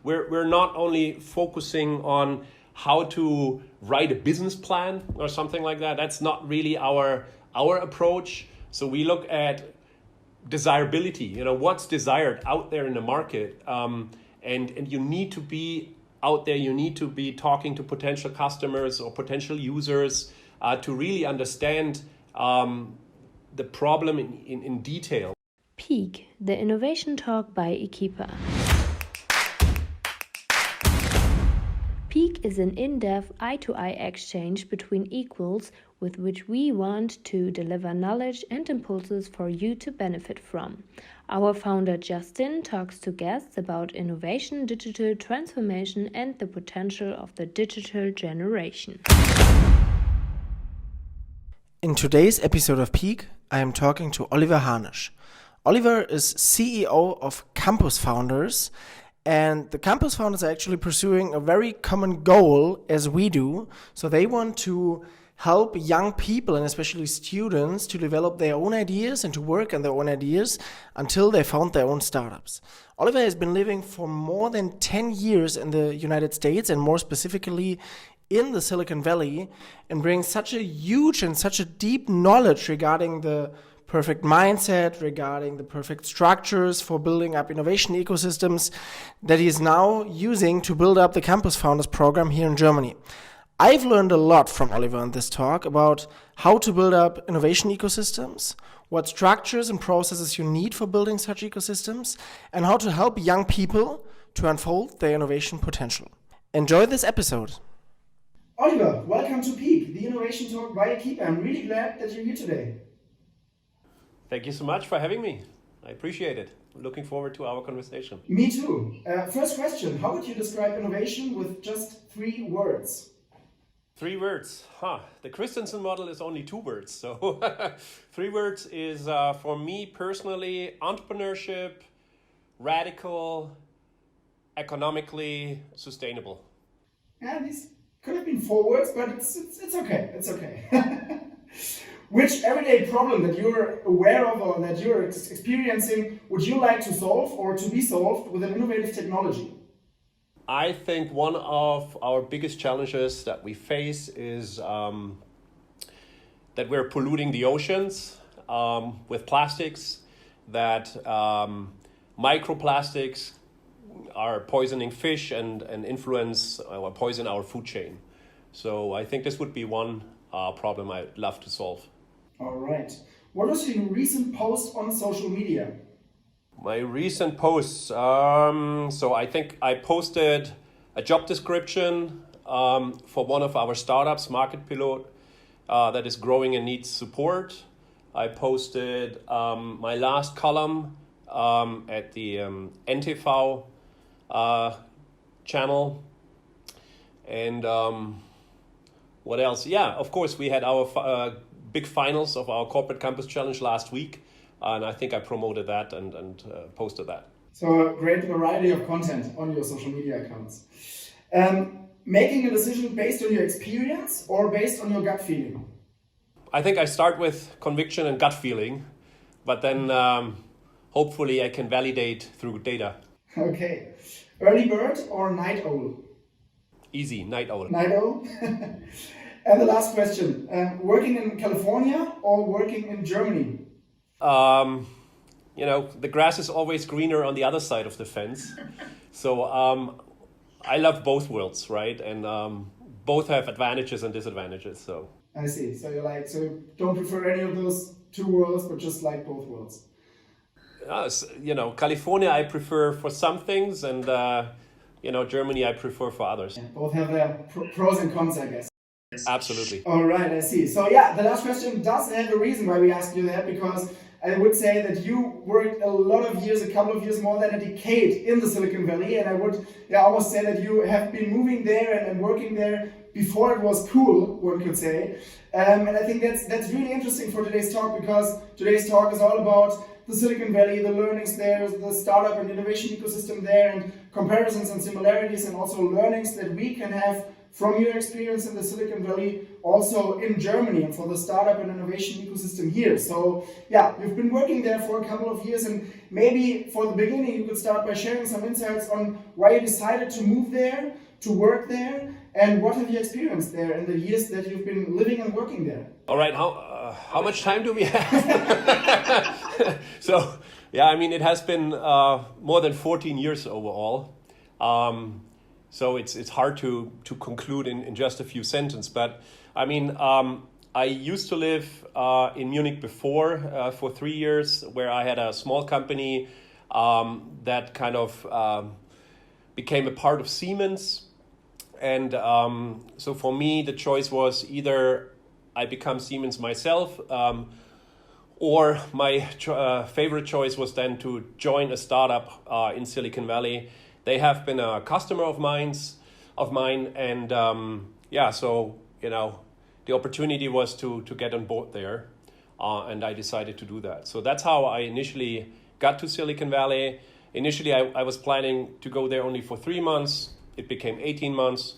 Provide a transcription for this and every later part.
we're not only focusing on how to write a business plan or something like that. That's not really our approach. So we look at desirability, what's desired out there in the market. And you need to be out there, you need to be talking to potential customers or potential users to really understand the problem in detail. Peak, the innovation talk by ekipa. Peak is an in-depth eye-to-eye exchange between equals with which we want to deliver knowledge and impulses for you to benefit from. Our founder Justin talks to guests about innovation, digital transformation, and the potential of the digital generation. In today's episode of Peak, I am talking to Oliver Hanisch. Oliver is CEO of Campus Founders, and the Campus Founders are actually pursuing a very common goal as we do. So they want to help young people and especially students to develop their own ideas and to work on their own ideas until they found their own startups. Oliver has been living for more than 10 years in the United States and more specifically in the Silicon Valley, and brings such a huge and such a deep knowledge regarding the perfect mindset, regarding the perfect structures for building up innovation ecosystems that he is now using to build up the Campus Founders program here in Germany. I've learned a lot from Oliver in this talk about how to build up innovation ecosystems, what structures and processes you need for building such ecosystems, and how to help young people to unfold their innovation potential. Enjoy this episode. Oliver, welcome to Peak, the innovation talk by ekipa. I'm really glad that you're here today. Thank you so much for having me. I appreciate it. Looking forward to our conversation. Me too. First question, how would you describe innovation with just 3 words? 3 words. The Christensen model is only 2 words. So 3 words is, for me personally, entrepreneurship, radical, economically sustainable. Yeah, these could have been 4 words, but it's okay. It's okay. Which everyday problem that you're aware of or that you're experiencing would you like to solve or to be solved with an innovative technology? I think one of our biggest challenges that we face is that we're polluting the oceans with plastics, that microplastics are poisoning fish and influence or poison our food chain. So I think this would be one problem I'd love to solve. All right. What was your recent post on social media? My recent posts, so I think I posted a job description for one of our startups, Market Pilot, that is growing and needs support. I posted my last column at the NTV channel. And what else? Yeah, of course, we had our big finals of our Corporate Campus Challenge last week. And I think I promoted that and posted that. So a great variety of content on your social media accounts. Making a decision based on your experience or based on your gut feeling? I think I start with conviction and gut feeling, but then hopefully I can validate through data. Okay. Early bird or night owl? Easy, night owl. Night owl? And the last question, working in California or working in Germany? The grass is always greener on the other side of the fence. So I love both worlds, right? And both have advantages and disadvantages. So I see. So you don't prefer any of those 2 worlds, but just like both worlds. California I prefer for some things, and Germany I prefer for others. Yeah, both have their pros and cons, I guess. Absolutely. All right, I see. So yeah, the last question does have a reason why we asked you that, because I would say that you worked a lot of years, a couple of years, more than a decade in the Silicon Valley, and I would almost say that you have been moving there and working there before it was cool, one could say. And I think that's really interesting for today's talk, because today's talk is all about the Silicon Valley, the learnings there, the startup and innovation ecosystem there, and comparisons and similarities, and also learnings that we can have from your experience in the Silicon Valley, also in Germany, and for the startup and innovation ecosystem here. So yeah, you've been working there for a couple of years, and maybe for the beginning you could start by sharing some insights on why you decided to move there, to work there, and what have you experienced there in the years that you've been living and working there? All right, how much time do we have? So, yeah, I mean, it has been more than 14 years overall. So it's hard to conclude in just a few sentences. But I mean, I used to live in Munich before for 3 years, where I had a small company that kind of became a part of Siemens. And so for me, the choice was either I become Siemens myself, or my favorite choice was then to join a startup in Silicon Valley. They have been a customer of mine, and so the opportunity was to get on board there, and I decided to do that. So that's how I initially got to Silicon Valley. Initially, I was planning to go there only for 3 months. It became 18 months,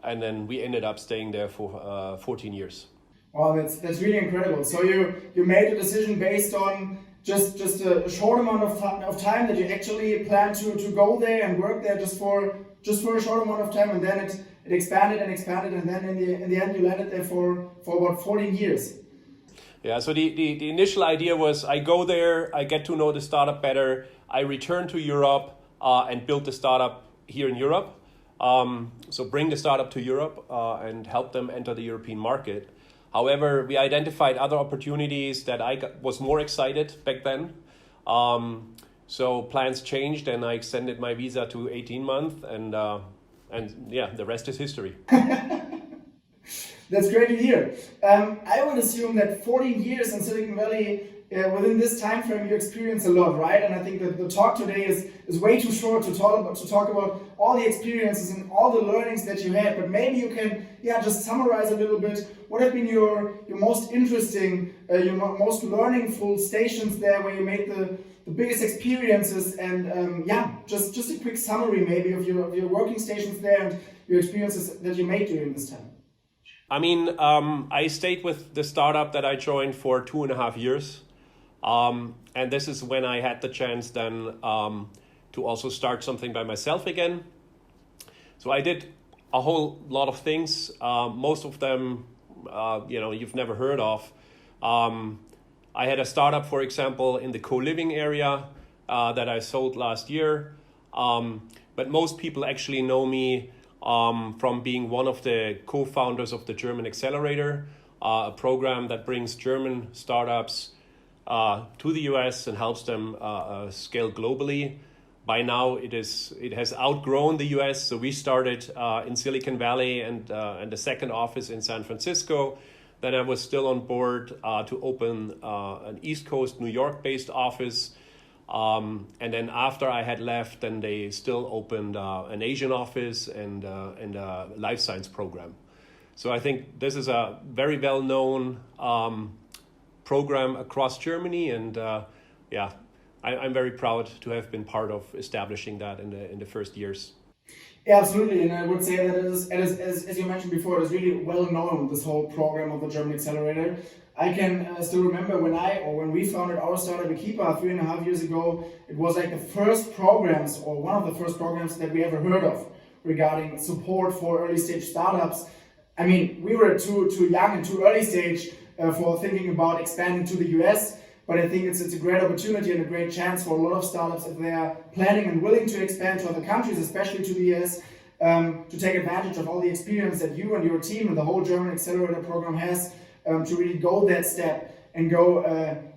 and then we ended up staying there for 14 years. Wow, that's really incredible. So you made a decision based on just a short amount of time that you actually plan to go there and work there just for a short amount of time, and then it expanded, and then in the end you landed there for about 14 years. Yeah, so the initial idea was I go there, I get to know the startup better, I return to Europe and build the startup here in Europe. So bring the startup to Europe and help them enter the European market. However, we identified other opportunities that I was more excited back then. So plans changed, and I extended my visa to 18 months, and the rest is history. That's great to hear. I would assume that 14 years in Silicon Valley, within this time frame, you experience a lot, right? And I think that the talk today is way too short to talk about all the experiences and all the learnings that you had. But maybe you can, just summarize a little bit. What have been your most interesting, your most learningful stations there, where you made the biggest experiences? And just a quick summary maybe of your working stations there and your experiences that you made during this time. I mean, I stayed with the startup that I joined for 2.5 years. And this is when I had the chance then to also start something by myself again. So I did a whole lot of things, most of them, you've never heard of. I had a startup, for example, in the co-living area that I sold last year. But most people actually know me from being one of the co-founders of the German Accelerator, a program that brings German startups to the US and helps them scale globally. By now, it has outgrown the US. So we started in Silicon Valley and the second office in San Francisco. Then I was still on board to open an East Coast, New York-based office. And then after I had left, then they still opened an Asian office and a life science program. So I think this is a very well-known program across Germany, and I'm very proud to have been part of establishing that in the first years. Yeah, absolutely, and I would say that it is, as you mentioned before, it is really well known, this whole program of the German Accelerator. I can still remember when we founded our startup ekipa 3.5 years ago. It was like the first programs, or one of the first programs that we ever heard of regarding support for early stage startups. I mean, we were too young and too early stage for thinking about expanding to the US. But I think it's a great opportunity and a great chance for a lot of startups, if they are planning and willing to expand to other countries, especially to the US, to take advantage of all the experience that you and your team and the whole German Accelerator program has, to really go that step and go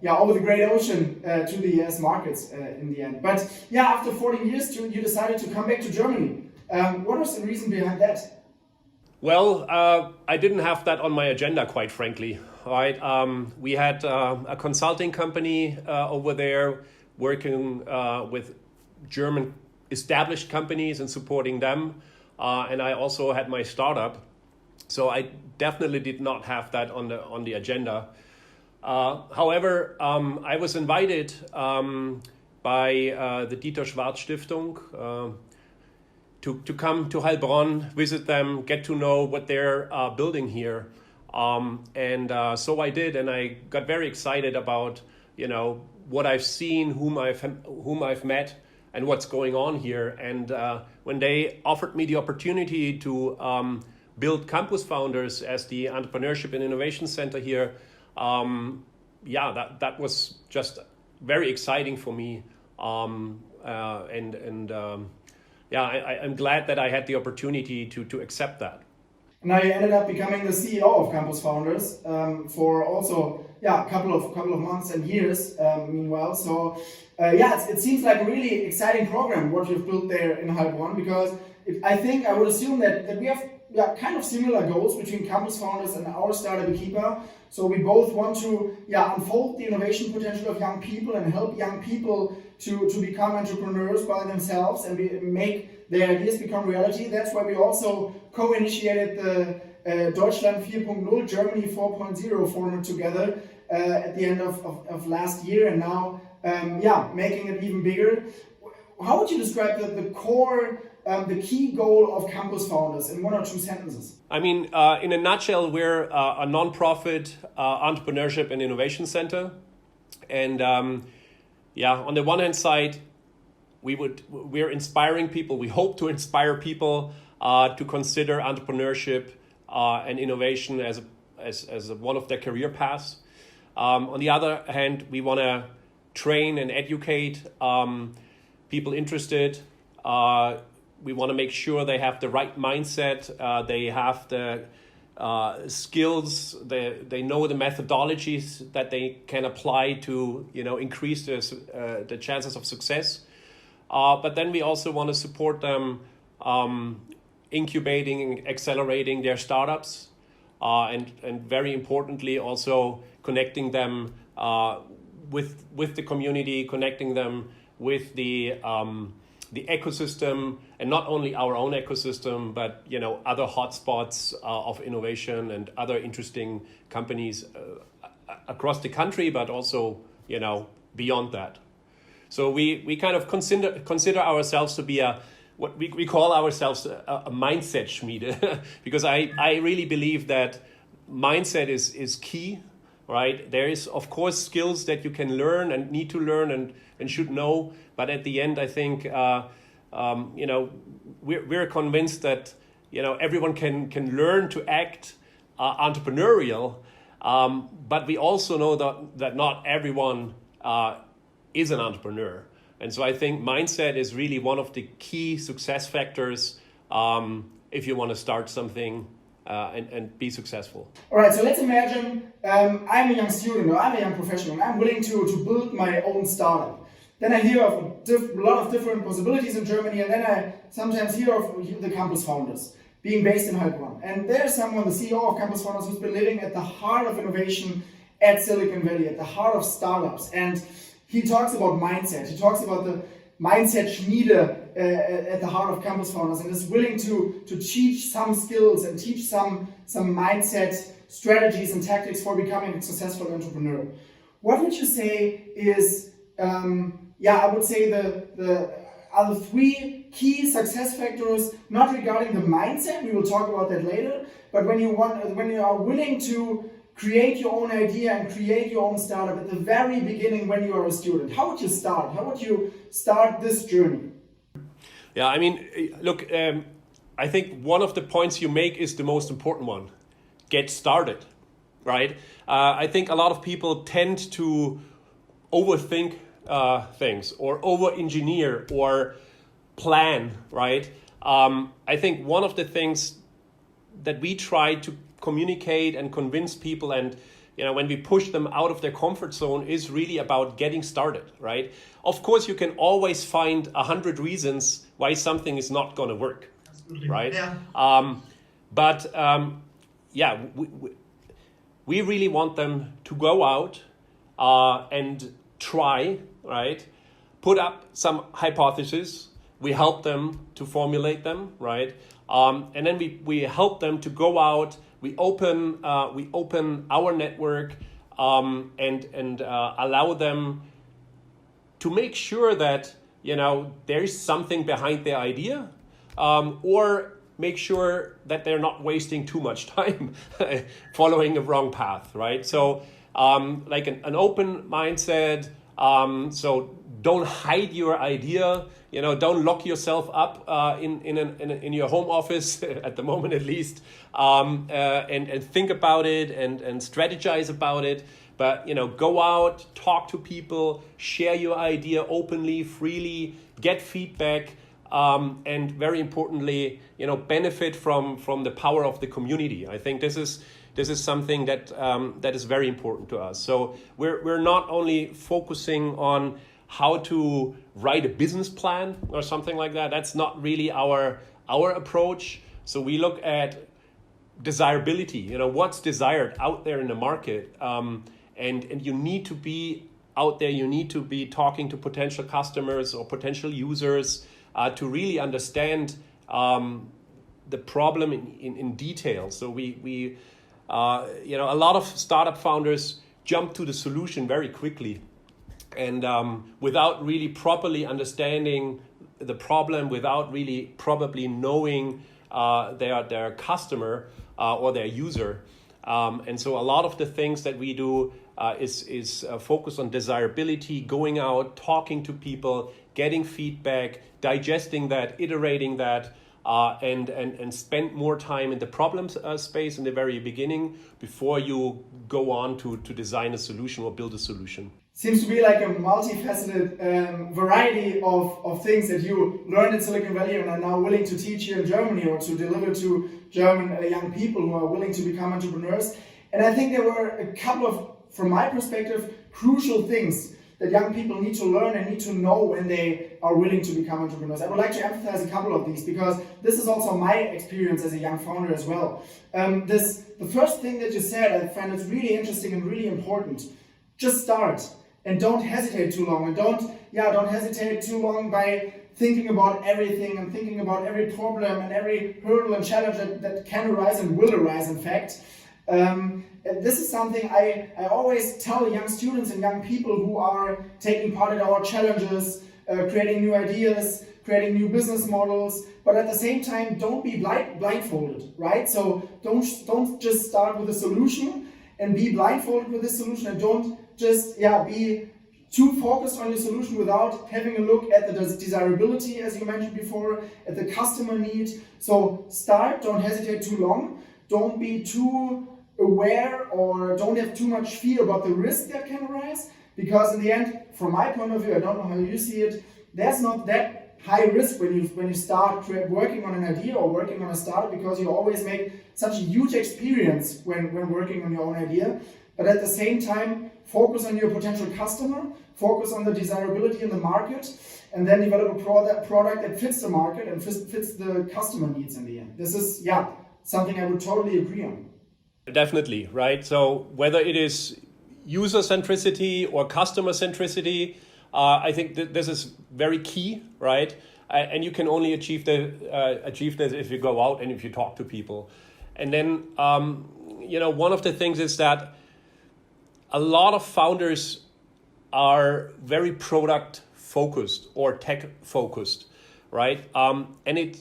over the great ocean to the US markets in the end. But after 14 years, you decided to come back to Germany. What was the reason behind that? Well, I didn't have that on my agenda, quite frankly. Right, we had a consulting company over there working with German established companies and supporting them, and I also had my startup. So I definitely did not have that on the agenda. However, I was invited by the Dieter Schwarz Stiftung to come to Heilbronn, visit them, get to know what they're building here. So I did, and I got very excited about, what I've seen, whom I've met, and what's going on here. And when they offered me the opportunity to build Campus Founders as the Entrepreneurship and Innovation Center here, that was just very exciting for me. I'm glad that I had the opportunity to accept that. Now you ended up becoming the CEO of Campus Founders for also a couple of months and years. Meanwhile, so it seems like a really exciting program what you've built there in Heilbronn, because I would assume that we have kind of similar goals between Campus Founders and our startup ekipa. So we both want to unfold the innovation potential of young people and help young people to become entrepreneurs by themselves and make their ideas become reality. That's why we also co-initiated the Deutschland 4.0, Germany 4.0 format together at the end of last year, and now making it even bigger. How would you describe the core, the key goal of Campus Founders in one or two sentences? I mean, in a nutshell, we're a non-profit entrepreneurship and innovation center. And on the one hand side, we're inspiring people. We hope to inspire people to consider entrepreneurship and innovation as one of their career paths. On the other hand, we want to train and educate people interested. We want to make sure they have the right mindset. They have the skills. They know the methodologies that they can apply to increase the chances of success. But then we also want to support them incubating and accelerating their startups, and very importantly also connecting them with the community, connecting them with the ecosystem, and not only our own ecosystem, but other hotspots of innovation and other interesting companies across the country, but also beyond that. So we kind of consider ourselves to be what we call ourselves a mindset Schmiede, because I really believe that mindset is key, right? There is of course skills that you can learn and need to learn and should know, but at the end I think we're convinced that everyone can learn to act entrepreneurial, but we also know that not everyone is an entrepreneur. And so I think mindset is really one of the key success factors if you want to start something and be successful. All right, so let's imagine I'm a young student or I'm a young professional and I'm willing to build my own startup. Then I hear of a lot of different possibilities in Germany, and then I sometimes hear of the Campus Founders being based in Heilbronn. And there's someone, the CEO of Campus Founders, who's been living at the heart of innovation at Silicon Valley, at the heart of startups. And he talks about mindset. He talks about the mindset Schmiede at the heart of Campus Founders, and is willing to teach some skills and teach some mindset strategies and tactics for becoming a successful entrepreneur. What would you say is, I would say the other three key success factors, not regarding the mindset, we will talk about that later, but when you are willing to create your own idea and create your own startup at the very beginning when you are a student. How would you start? How would you start this journey? Yeah, I mean, look, I think one of the points you make is the most important one. Get started, right? I think a lot of people tend to overthink things or over-engineer or plan, right? I think one of the things that we try to communicate and convince people, and when we push them out of their comfort zone, is really about getting started, right? Of course, you can always find 100 reasons why something is not going to work. Absolutely. Right? Yeah. We really want them to go out and try, right? Put up some hypotheses. We help them to formulate them, right? And then we help them to go out. We open our network. and allow them to make sure that there is something behind their idea, or make sure that they're not wasting too much time following a wrong path, right? So like an open mindset. So don't hide your idea. Don't lock yourself up in your home office at the moment, at least, and think about it and strategize about it. But go out, talk to people, share your idea openly, freely, get feedback, and very importantly, benefit from the power of the community. I think this is something that is very important to us. So we're not only focusing on how to write a business plan or something like that. That's not really our approach. So we look at desirability. What's desired out there in the market, and you need to be out there. You need to be talking to potential customers or potential users to really understand the problem in detail. So we a lot of startup founders jump to the solution very quickly, and without really properly understanding the problem, without really probably knowing their customer or their user. And so a lot of the things that we do is focus on desirability, going out, talking to people, getting feedback, digesting that, iterating that, and spend more time in the problem space in the very beginning before you go on to design a solution or build a solution. Seems to be like a multifaceted variety of things that you learned in Silicon Valley and are now willing to teach here in Germany or to deliver to German young people who are willing to become entrepreneurs. And I think there were a couple of, from my perspective, crucial things that young people need to learn and need to know when they are willing to become entrepreneurs. I would like to emphasize a couple of these because this is also my experience as a young founder as well. The first thing that you said, I find it's really interesting and really important. Just start and don't hesitate too long, and don't hesitate too long by thinking about everything and thinking about every problem and every hurdle and challenge that can arise and will arise, in fact. This is something I always tell young students and young people who are taking part in our challenges, creating new ideas, creating new business models, but at the same time, don't be blindfolded, right? So don't just start with a solution and be blindfolded with this solution, and don't just be too focused on your solution without having a look at the desirability, as you mentioned before, at the customer need. So start, don't hesitate too long, don't be too aware or don't have too much fear about the risk that can arise, because in the end, from my point of view, I don't know how you see it, there's not that high risk when you start working on an idea or working on a startup, because you always make such a huge experience when working on your own idea. But at the same time, focus on your potential customer, focus on the desirability in the market, and then develop a product that fits the market and fits the customer needs in the end. This is, something I would totally agree on. Definitely, right? So whether it is user centricity or customer centricity, I think that this is very key, right? And you can only achieve this if you go out and if you talk to people. And then, one of the things is that a lot of founders are very product focused or tech focused, right? And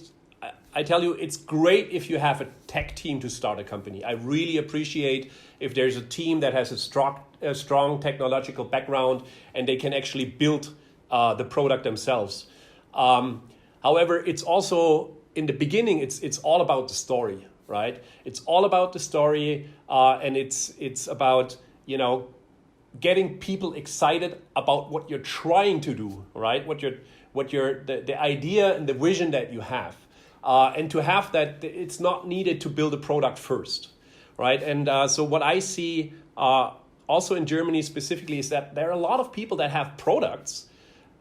I tell you, it's great if you have a tech team to start a company. I really appreciate if there's a team that has a strong technological background and they can actually build the product themselves. However, it's also, in the beginning, it's all about the story, right? It's all about the story, and it's about, getting people excited about what you're trying to do, right? The idea and the vision that you have. And to have that, it's not needed to build a product first, right? And so what I see also in Germany specifically is that there are a lot of people that have products,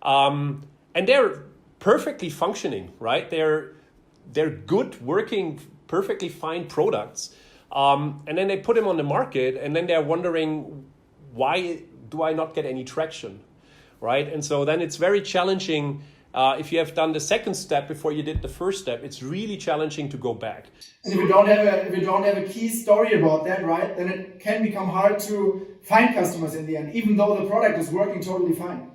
and they're perfectly functioning, right? They're good, working, perfectly fine products, and then they put them on the market, and then they're wondering, why do I not get any traction, right? And so then it's very challenging if you have done the second step before you did the first step, it's really challenging to go back. And if you don't have a key story about that, right, then it can become hard to find customers in the end, even though the product is working totally fine.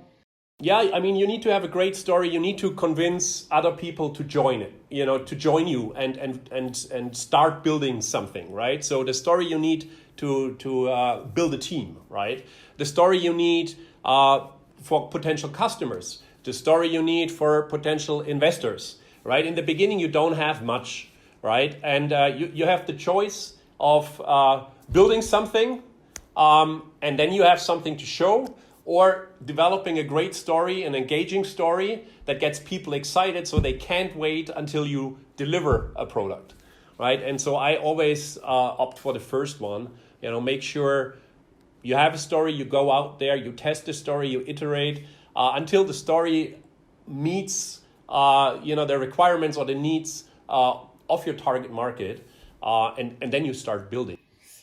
Yeah, I mean, you need to have a great story. You need to convince other people to join it, to join you and start building something, right? So the story you need to build a team, right? The story you need for potential customers, the story you need for potential investors, right? In the beginning, you don't have much, right? And you have the choice of building something, and then you have something to show, or developing a great story, an engaging story that gets people excited so they can't wait until you deliver a product, right? And so I always opt for the first one. Make sure you have a story, you go out there, you test the story, you iterate until the story meets the requirements or the needs of your target market, and then you start building.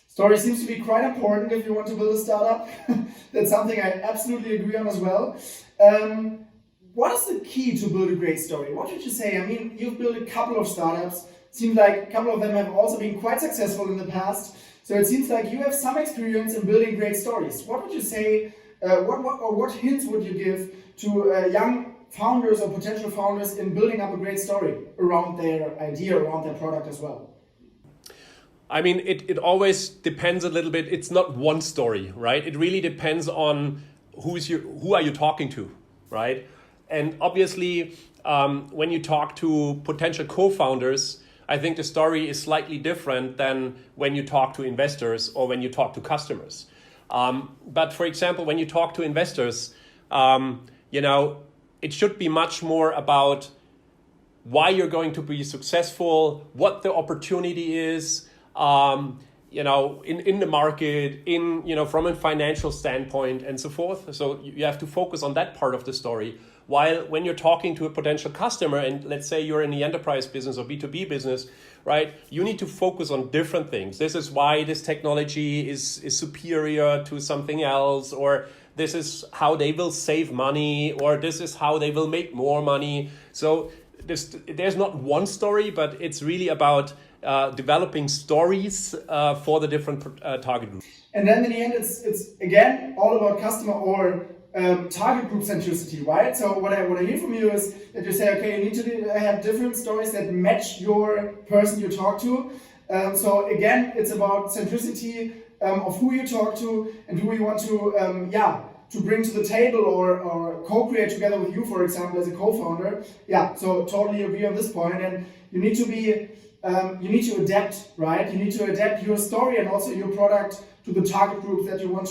Story seems to be quite important if you want to build a startup. That's something I absolutely agree on as well. What is the key to build a great story? What would you say? I mean, you've built a couple of startups. Seems like a couple of them have also been quite successful in the past. So it seems like you have some experience in building great stories. What would you say, what hints would you give to young founders or potential founders in building up a great story around their idea, around their product as well? I mean, it always depends a little bit. It's not one story, right? It really depends on who are you talking to, right? And obviously, when you talk to potential co-founders, I think the story is slightly different than when you talk to investors or when you talk to customers. But for example, when you talk to investors, it should be much more about why you're going to be successful, what the opportunity is, in the market, from a financial standpoint and so forth. So you have to focus on that part of the story. While when you're talking to a potential customer, and let's say you're in the enterprise business or B2B business, right, you need to focus on different things. This is why this technology is superior to something else, or this is how they will save money, or this is how they will make more money. So there's not one story, but it's really about developing stories for the different target groups. And then in the end, it's again all about customer or target group centricity, right? So what I hear from you is that you say, okay, you need to have different stories that match your person you talk to. So again, it's about centricity of who you talk to and who you want to bring to the table or co-create together with you, for example, as a co-founder. Yeah, so totally agree on this point. And you need to adapt, right? You need to adapt your story and also your product to the target groups that you want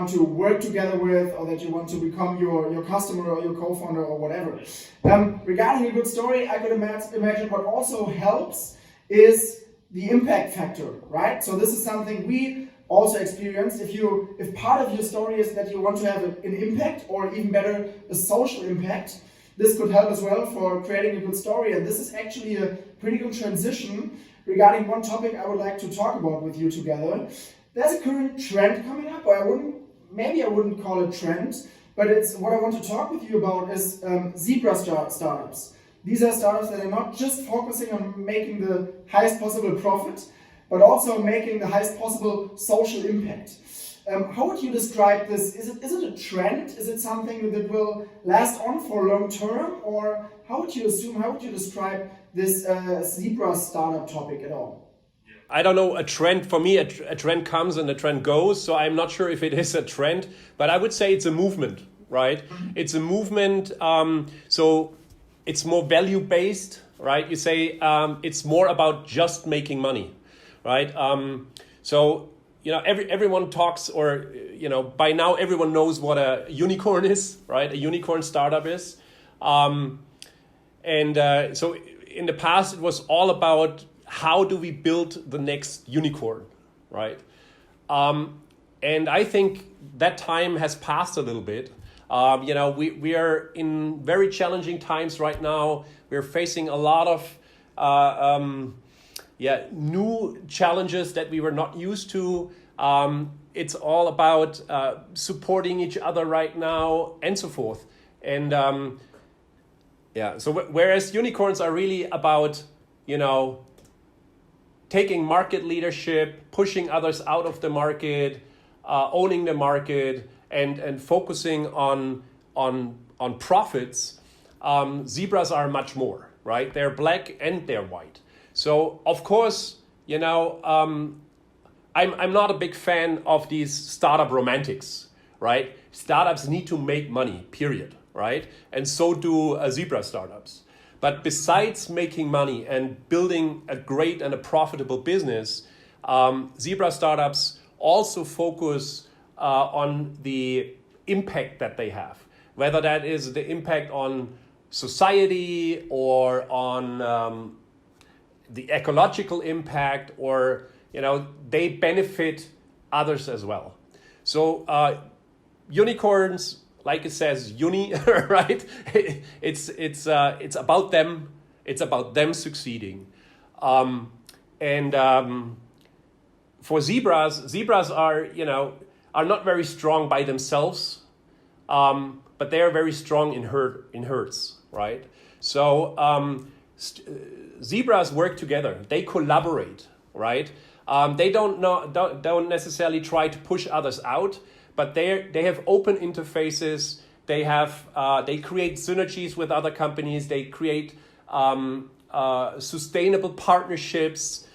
to work together with, or that you want to become your customer or your co-founder or whatever. Regarding a good story, I could imagine what also helps is the impact factor, right? So this is something we also experienced. If part of your story is that you want to have an impact, or even better, a social impact, this could help as well for creating a good story. And this is actually a pretty good transition regarding one topic I would like to talk about with you together. There's a current trend coming up, or I wouldn't call it trend, but it's what I want to talk with you about is zebra startups. These are startups that are not just focusing on making the highest possible profit, but also making the highest possible social impact. How would you describe this? Is it a trend? Is it something that will last on for long term? Or how would you describe this zebra startup topic at all? I don't know, a trend, for me, a trend comes and a trend goes. So I'm not sure if it is a trend, but I would say it's a movement, right? Mm-hmm. It's a movement. So it's more value-based, right? You say it's more about just making money, right? Everyone talks, or, by now everyone knows what a unicorn is, right? A unicorn startup is. So in the past, it was all about how do we build the next unicorn, right? And I think that time has passed a little bit. We are in very challenging times right now. We're facing a lot of new challenges that we were not used to. It's all about supporting each other right now and so forth. And Yeah. So whereas unicorns are really about, taking market leadership, pushing others out of the market, owning the market, and focusing on profits. Zebras are much more, right? They're black and they're white. So of course, I'm not a big fan of these startup romantics, right? Startups need to make money, period, right? And so do zebra startups. But besides making money and building a great and a profitable business, zebra startups also focus on the impact that they have, whether that is the impact on society or on the ecological impact, or they benefit others as well. So unicorns, like it says, uni, right? It's about them. It's about them succeeding. For zebras are not very strong by themselves, but they are very strong in herds, right? So zebras work together. They collaborate, right? They don't necessarily try to push others out, but they have open interfaces. They create synergies with other companies. They create sustainable partnerships.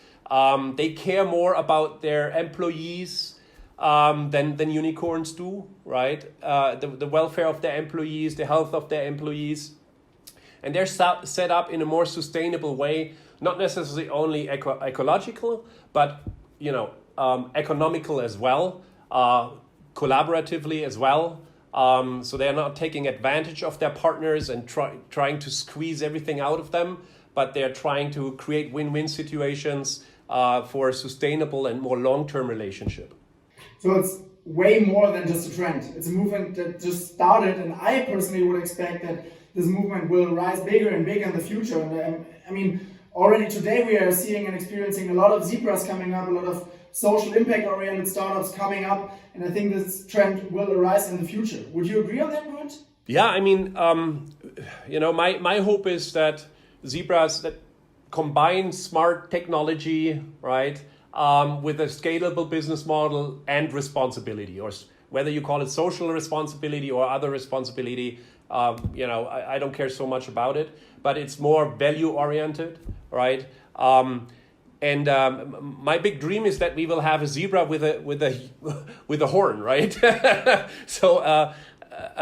They care more about their employees than unicorns do, right? The welfare of their employees, the health of their employees. And they're set up in a more sustainable way, not necessarily only ecological, but economical as well, collaboratively as well. So they're not taking advantage of their partners and trying to squeeze everything out of them, but they're trying to create win-win situations for a sustainable and more long-term relationship. So it's way more than just a trend. It's a movement that just started, and I personally would expect that this movement will rise bigger and bigger in the future. And already today we are seeing and experiencing a lot of zebras coming up, a lot of social impact-oriented startups coming up, and I think this trend will arise in the future. Would you agree on that point? Yeah, my hope is that zebras that combine smart technology, right, with a scalable business model and responsibility, or whether you call it social responsibility or other responsibility, I don't care so much about it, but it's more value-oriented, right? My big dream is that we will have a zebra with a horn, right? So a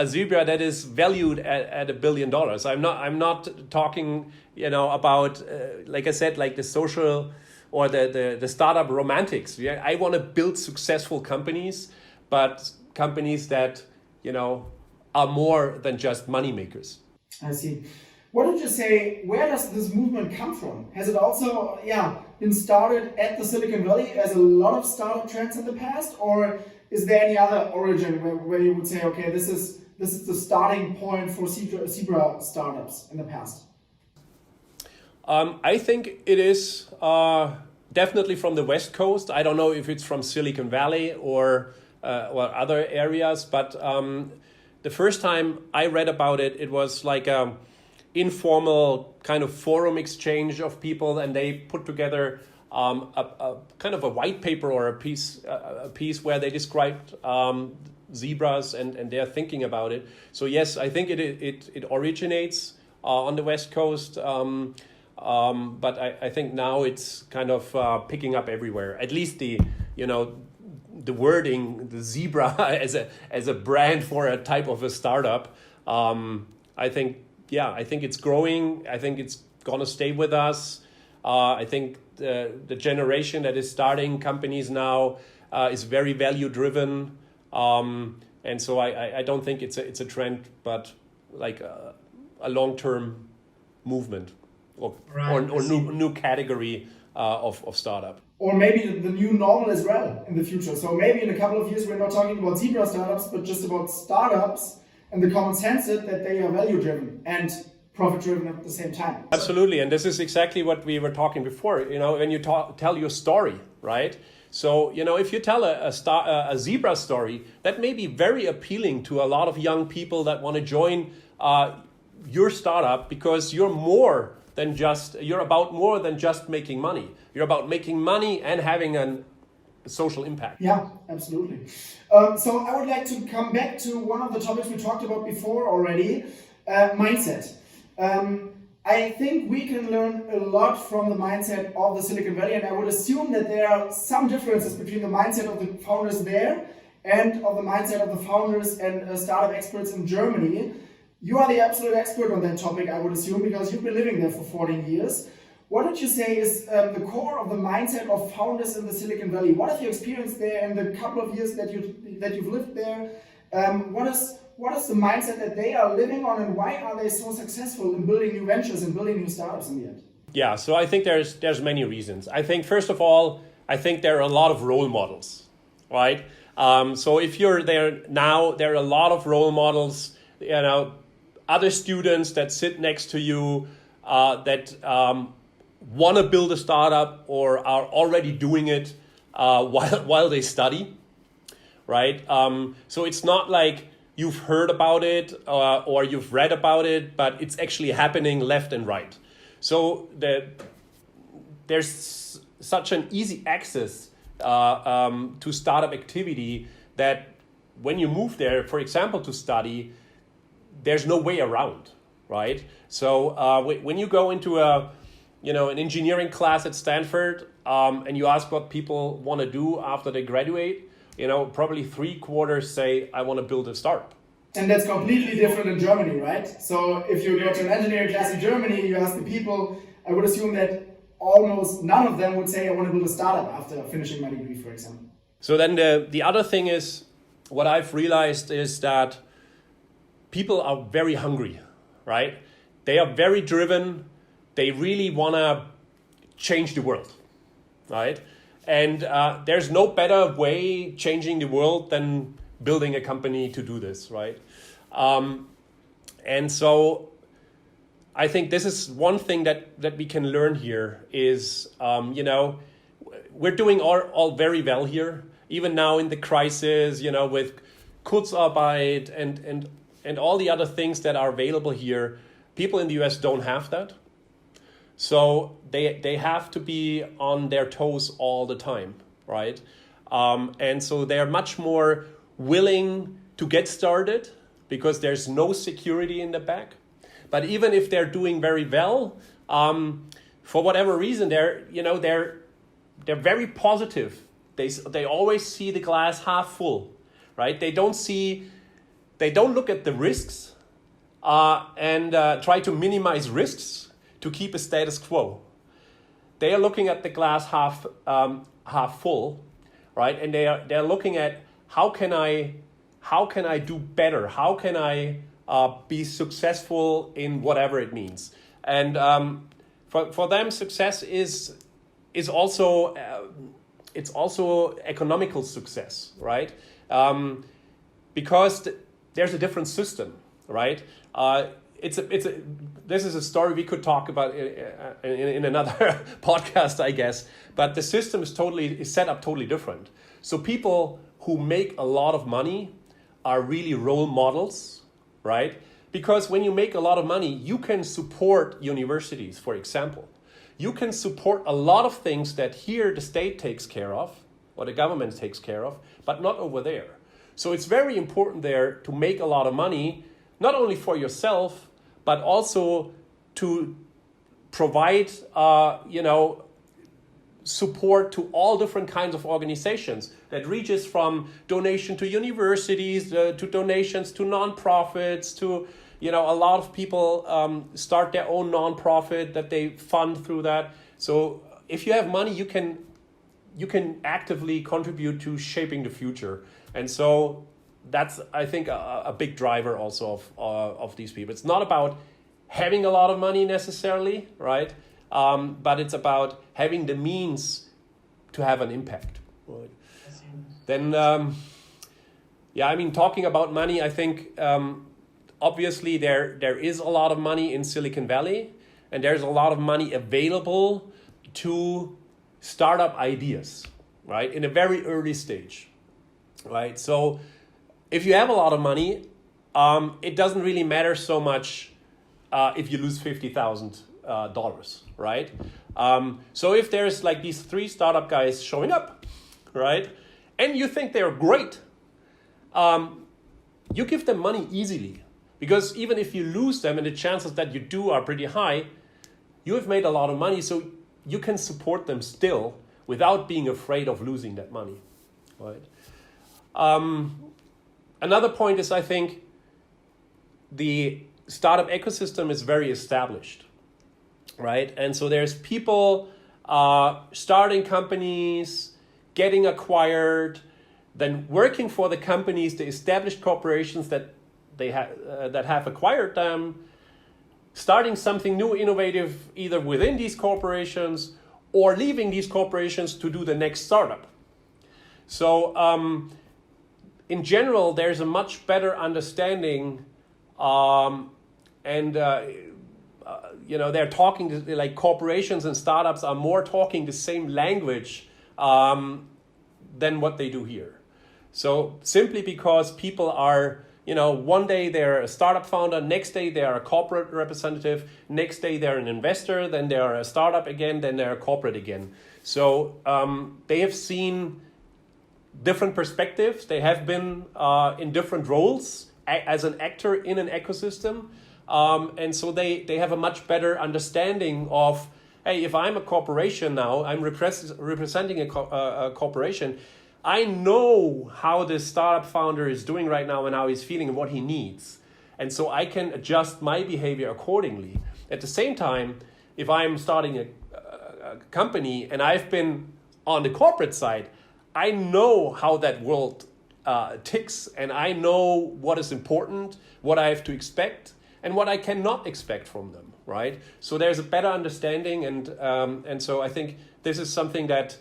zebra that is valued at $1 billion. I'm not talking, about like I said, like the social or the startup romantics. Yeah, I want to build successful companies, but companies that are more than just money makers. I see. What would you say, where does this movement come from? Has it also been started at the Silicon Valley as a lot of startup trends in the past? Or is there any other origin where you would say, okay, this is the starting point for zebra startups in the past? I think it is definitely from the West Coast. I don't know if it's from Silicon Valley or other areas, but the first time I read about it, it was like a informal kind of forum exchange of people, and they put together a kind of a white paper or a piece where they described zebras and they're thinking about it. So yes, I think it originates on the West Coast, but I think now it's kind of picking up everywhere. At least the wording, the zebra as a brand for a type of a startup. I think it's growing. I think it's gonna stay with us. I think the generation that is starting companies now is very value driven, and so I don't think it's a trend, but like a long-term movement or new category of startup. Or maybe the new normal as well in the future. So maybe in a couple of years we're not talking about zebra startups, but just about startups and the common sense that they are value driven and profit driven at the same time. Absolutely, and this is exactly what we were talking before. When you tell your story, right? So if you tell a zebra story, that may be very appealing to a lot of young people that want to join your startup because you're about more than just making money. You're about making money and having a social impact. Yeah, absolutely. So I would like to come back to one of the topics we talked about before already, mindset. I think we can learn a lot from the mindset of the Silicon Valley, and I would assume that there are some differences between the mindset of the founders there and of the mindset of the founders and startup experts in Germany. You are the absolute expert on that topic, I would assume, because you've been living there for 14 years. What would you say is the core of the mindset of founders in the Silicon Valley? What have you experienced there in the couple of years that you've lived there? What is the mindset that they are living on, and why are they so successful in building new ventures and building new startups in the end? Yeah, so I think there's many reasons. I think first of all, I think there are a lot of role models, right? So if you're there now, there are a lot of role models, other students that sit next to you that want to build a startup or are already doing it while they study, right? So it's not like you've heard about it or you've read about it, but it's actually happening left and right. So there's such an easy access to startup activity that when you move there, for example, to study, there's no way around, right? So when you go into an engineering class at Stanford and you ask what people want to do after they graduate, probably 3/4 say, I want to build a startup. And that's completely different in Germany, right? So if you go to an engineering class in Germany, you ask the people, I would assume that almost none of them would say, I want to build a startup after finishing my degree, for example. So then the other thing is, what I've realized is that people are very hungry, right? They are very driven. They really want to change the world, right? And there's no better way changing the world than building a company to do this, right? And so I think this is one thing that we can learn here is, we're doing all very well here, even now in the crisis, with Kurzarbeit and all the other things that are available here. People in the US don't have that. So they have to be on their toes all the time, right? And so they're much more willing to get started because there's no security in the back. But even if they're doing very well, for whatever reason, they're very positive. They always see the glass half full, right? They don't look at the risks and try to minimize risks to keep a status quo. They are looking at the glass half full, right? And they're looking at how can I do better? How can I be successful in whatever it means? And for them, success is also it's also economical success, right? Because there's a different system, right? This is a story we could talk about in another podcast, I guess. But the system is set up totally different. So people who make a lot of money are really role models, right? Because when you make a lot of money, you can support universities, for example. You can support a lot of things that here the state takes care of, or the government takes care of, but not over there. So it's very important there to make a lot of money, not only for yourself, but also to provide, support to all different kinds of organizations that reaches from donation to universities, to donations to nonprofits, to, a lot of people start their own nonprofit that they fund through that. So if you have money, you can actively contribute to shaping the future. And so that's, I think, a big driver also of these people. It's not about having a lot of money necessarily, right? But it's about having the means to have an impact. Right? Then, talking about money, I think obviously there is a lot of money in Silicon Valley, and there's a lot of money available to startup ideas, right? In a very early stage, right? So if you have a lot of money, it doesn't really matter so much if you lose $50,000, right? So if there's like these 3 startup guys showing up, right, and you think they're great, you give them money easily, because even if you lose them, and the chances that you do are pretty high, you have made a lot of money, so you can support them still without being afraid of losing that money, right? Another point is, I think the startup ecosystem is very established, right? And so there's people starting companies, getting acquired, then working for the companies, the established corporations that have acquired them, starting something new, innovative, either within these corporations or leaving these corporations to do the next startup. So in general, there's a much better understanding, they're talking like corporations and startups are more talking the same language than what they do here. So simply because people are, one day they're a startup founder, next day they are a corporate representative, next day they're an investor, then they are a startup again, then they're a corporate again. So they have seen different perspectives. They have been in different roles as an actor in an ecosystem. And so they have a much better understanding of, hey, if I'm a corporation now, I'm representing a corporation, I know how this startup founder is doing right now and how he's feeling and what he needs. And so I can adjust my behavior accordingly. At the same time, if I'm starting a company and I've been on the corporate side, I know how that world ticks, and I know what is important, what I have to expect, and what I cannot expect from them, right? So there's a better understanding, and so I think this is something that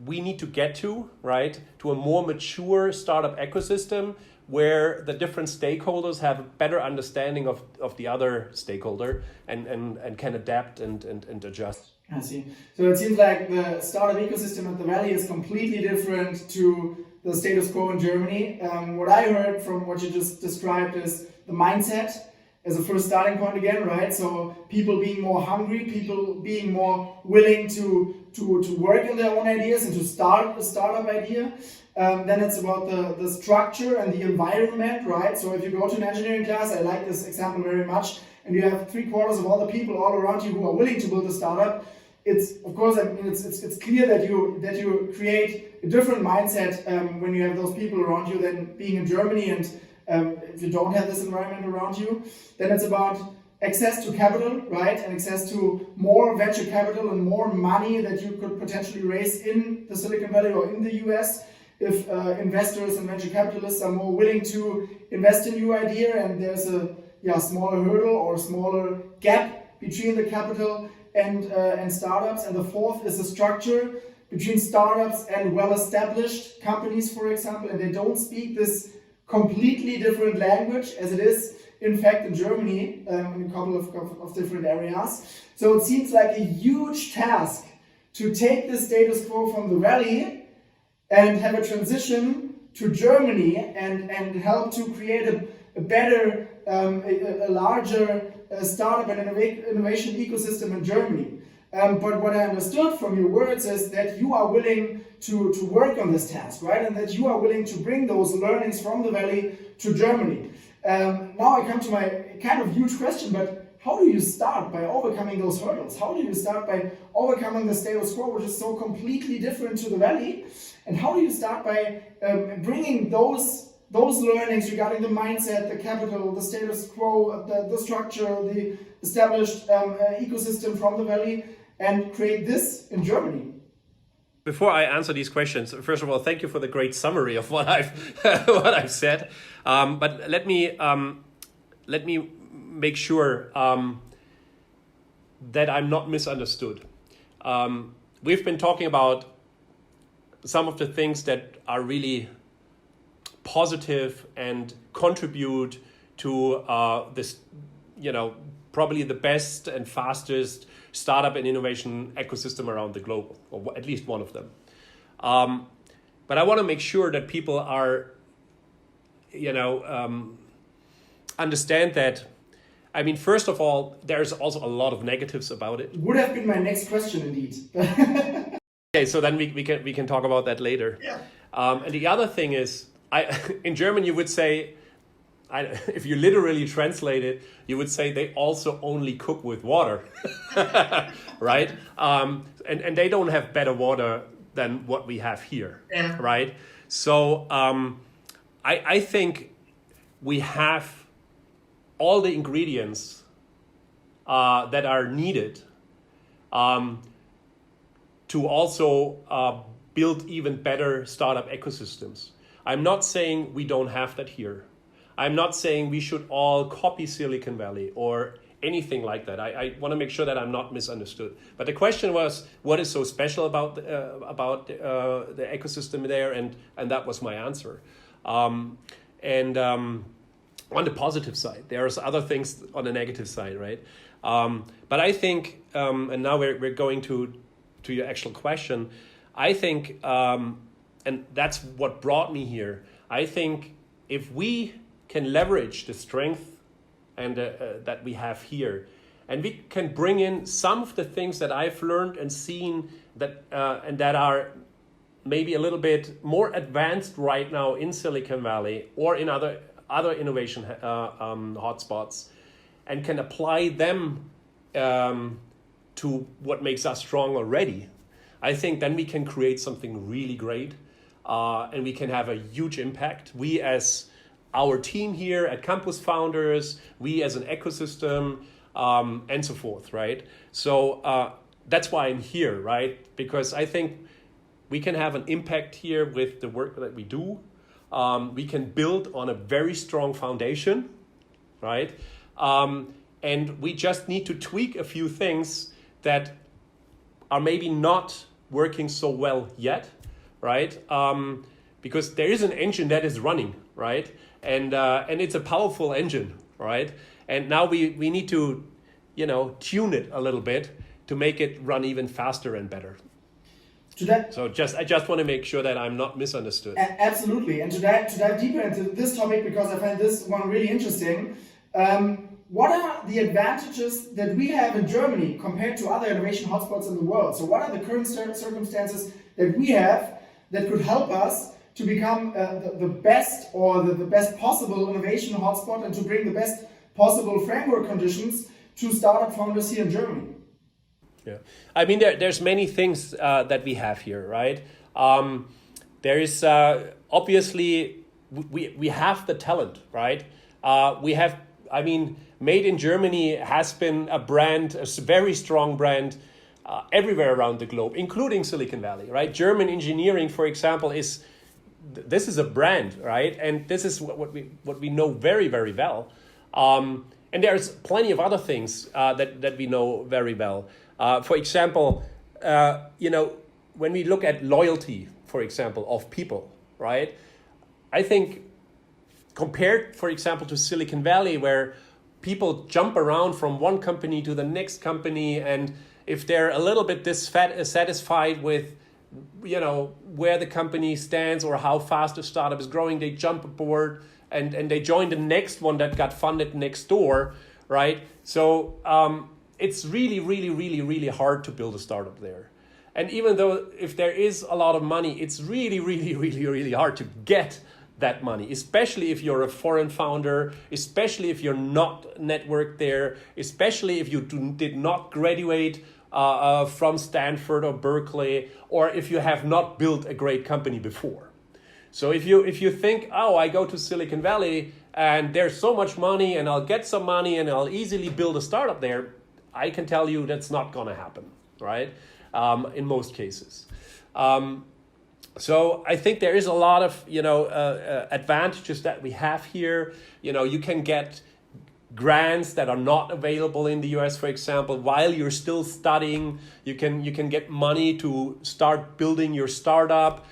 we need to get to, right? To a more mature startup ecosystem where the different stakeholders have a better understanding of the other stakeholder and can adapt and adjust. I see. So it seems like the startup ecosystem at the Valley is completely different to the status quo in Germany. What I heard from what you just described is the mindset as a first starting point again, right? So people being more hungry, people being more willing to work on their own ideas and to start a startup idea. Then it's about the structure and the environment, right? So if you go to an engineering class, I like this example very much, and you have 3/4 of all the people all around you who are willing to build a startup, it's of course, I mean, it's clear that you create a different mindset when you have those people around you than being in Germany. And if you don't have this environment around you, then it's about access to capital, right? And access to more venture capital and more money that you could potentially raise in the Silicon Valley or in the US. If investors and venture capitalists are more willing to invest in your idea, and there's a smaller hurdle or a smaller gap between the capital and startups. And the fourth is the structure between startups and well-established companies, for example, and they don't speak this completely different language as it is, in fact, in Germany, in a couple of different areas. So it seems like a huge task to take the status quo from the Valley and have a transition to Germany and help to create a better, a larger startup and innovation ecosystem in Germany. But what I understood from your words is that you are willing to work on this task, right? And that you are willing to bring those learnings from the Valley to Germany. Now I come to my kind of huge question, but how do you start by overcoming those hurdles? How do you start by overcoming the status quo, which is so completely different to the Valley? And how do you start by bringing those learnings regarding the mindset, the capital, the status quo, the structure, the established ecosystem from the Valley, and create this in Germany? Before I answer these questions, first of all, thank you for the great summary of what I've said. But let me make sure that I'm not misunderstood. We've been talking about some of the things that are really positive and contribute to this, probably the best and fastest startup and innovation ecosystem around the globe, or at least one of them. But I want to make sure that people are, understand that. I mean, first of all, there's also a lot of negatives about it. Would have been my next question, indeed. Okay, so then we can talk about that later. Yeah. And the other thing is, in German you would say, if you literally translate it, you would say they also only cook with water, right? And they don't have better water than what we have here, right? So I think we have all the ingredients that are needed to also build even better startup ecosystems. I'm not saying we don't have that here. I'm not saying we should all copy Silicon Valley or anything like that. I want to make sure that I'm not misunderstood. But the question was, what is so special about the ecosystem there? And that was my answer. On the positive side, there's other things on the negative side, right? But I think, and now we're going to your actual question. I think, and that's what brought me here. I think if we can leverage the strength and that we have here, and we can bring in some of the things that I've learned and seen that and that are maybe a little bit more advanced right now in Silicon Valley or in other innovation hotspots, and can apply them to what makes us strong already, I think then we can create something really great, and we can have a huge impact. We as our team here at Campus Founders, we as an ecosystem, and so forth, right? So that's why I'm here, right? Because I think we can have an impact here with the work that we do. We can build on a very strong foundation, right? And we just need to tweak a few things that are maybe not working so well yet, right? Because there is an engine that is running, right? And it's a powerful engine, right? And now we need to, tune it a little bit to make it run even faster and better. So I just want to make sure that I'm not misunderstood. Absolutely. And to dive deeper into this topic, because I find this one really interesting, what are the advantages that we have in Germany compared to other innovation hotspots in the world? So what are the current circumstances that we have that could help us to become the best or the best possible innovation hotspot and to bring the best possible framework conditions to startup founders here in Germany? Yeah, I mean, there's many things that we have here, right? There is obviously, we have the talent, right? We have, Made in Germany has been a brand, a very strong brand everywhere around the globe, including Silicon Valley, right? German engineering, for example, is a brand, right? And this is what we know very, very well. And there's plenty of other things that we know very well. For example, when we look at loyalty, for example, of people, right? I think compared, for example, to Silicon Valley, where people jump around from one company to the next company, and if they're a little bit dissatisfied with, where the company stands or how fast the startup is growing, they jump aboard and they join the next one that got funded next door, right? So it's really, really, really, really hard to build a startup there. And even though if there is a lot of money, it's really, really, really, really hard to get that money, especially if you're a foreign founder, especially if you're not networked there, especially if you did not graduate from Stanford or Berkeley, or if you have not built a great company before. So if you think, I go to Silicon Valley and there's so much money and I'll get some money and I'll easily build a startup there, I can tell you that's not going to happen, right? In most cases. So I think there is a lot of advantages that we have here. You can get grants that are not available in the US, for example, while you're still studying. You can get money to start building your startup.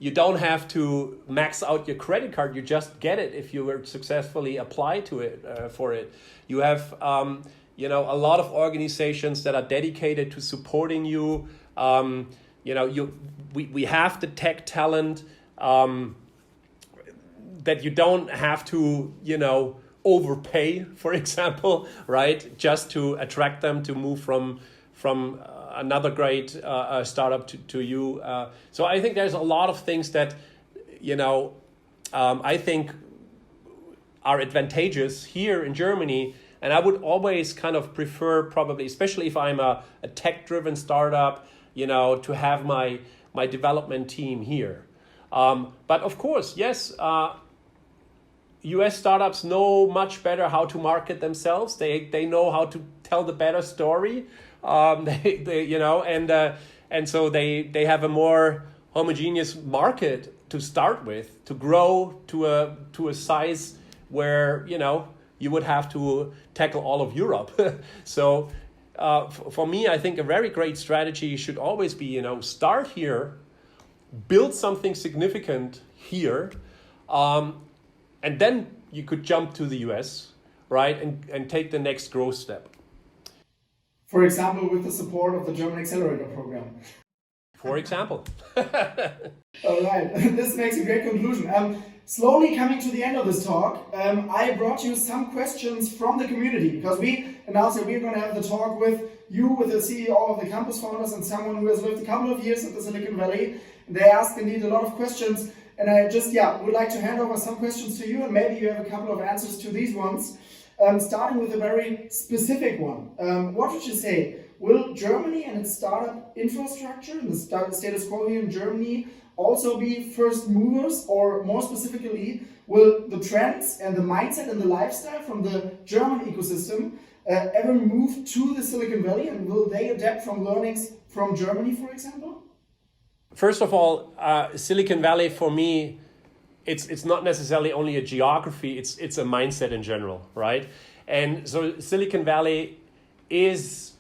You don't have to max out your credit card. You just get it if you were successfully apply to it for it. You have a lot of organizations that are dedicated to supporting you. We have the tech talent that you don't have to, overpay, for example, right, just to attract them to move from another great startup to you. So I think there's a lot of things that, I think are advantageous here in Germany. And I would always kind of prefer, probably, especially if I'm a tech-driven startup, to have my development team here. But of course, yes, US startups know much better how to market themselves. They know how to tell the better story. And so they have a more homogeneous market to start with, to grow to a size where you would have to tackle all of Europe. So for me, I think a very great strategy should always be start here, build something significant here, and then you could jump to the US, right, and take the next growth step. For example, with the support of the German Accelerator program. For example. All right, this makes a great conclusion. Slowly coming to the end of this talk, I brought you some questions from the community, because we announced that we're going to have the talk with you, with the CEO of the Campus Founders and someone who has lived a couple of years at the Silicon Valley. They asked indeed a lot of questions, and I just would like to hand over some questions to you, and maybe you have a couple of answers to these ones. Starting with a very specific one. What would you say? Will Germany and its startup infrastructure, and the status quo here in Germany, also be first movers, or more specifically, will the trends and the mindset and the lifestyle from the German ecosystem ever move to the Silicon Valley, and will they adapt from learnings from Germany, for example? First of all, Silicon Valley for me, it's not necessarily only a geography, it's a mindset in general, right? And so Silicon Valley is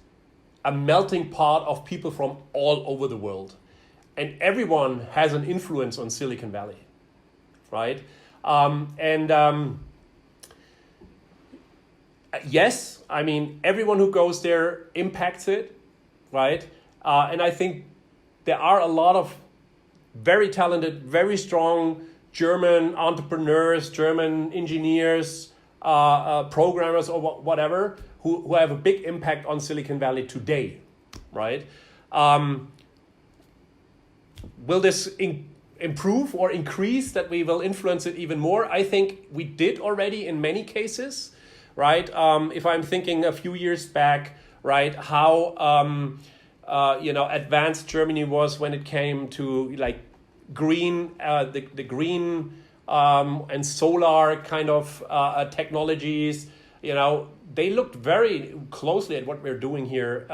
a melting pot of people from all over the world. And everyone has an influence on Silicon Valley, right? Yes, I mean, everyone who goes there impacts it, right? And I think there are a lot of very talented, very strong German entrepreneurs, German engineers, programmers, or whatever, who have a big impact on Silicon Valley today, right? Will this improve or increase, that we will influence it even more? I think we did already in many cases, right? If I'm thinking a few years back, right, how advanced Germany was when it came to like green, the green and solar kind of technologies. They looked very closely at what we're doing here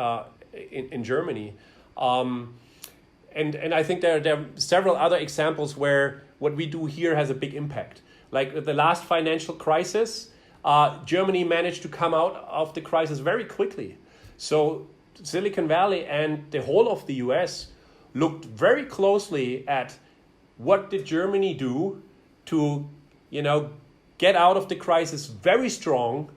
in Germany. And I think there are several other examples where what we do here has a big impact. Like the last financial crisis, Germany managed to come out of the crisis very quickly. So Silicon Valley and the whole of the US looked very closely at what did Germany do to, get out of the crisis very strong,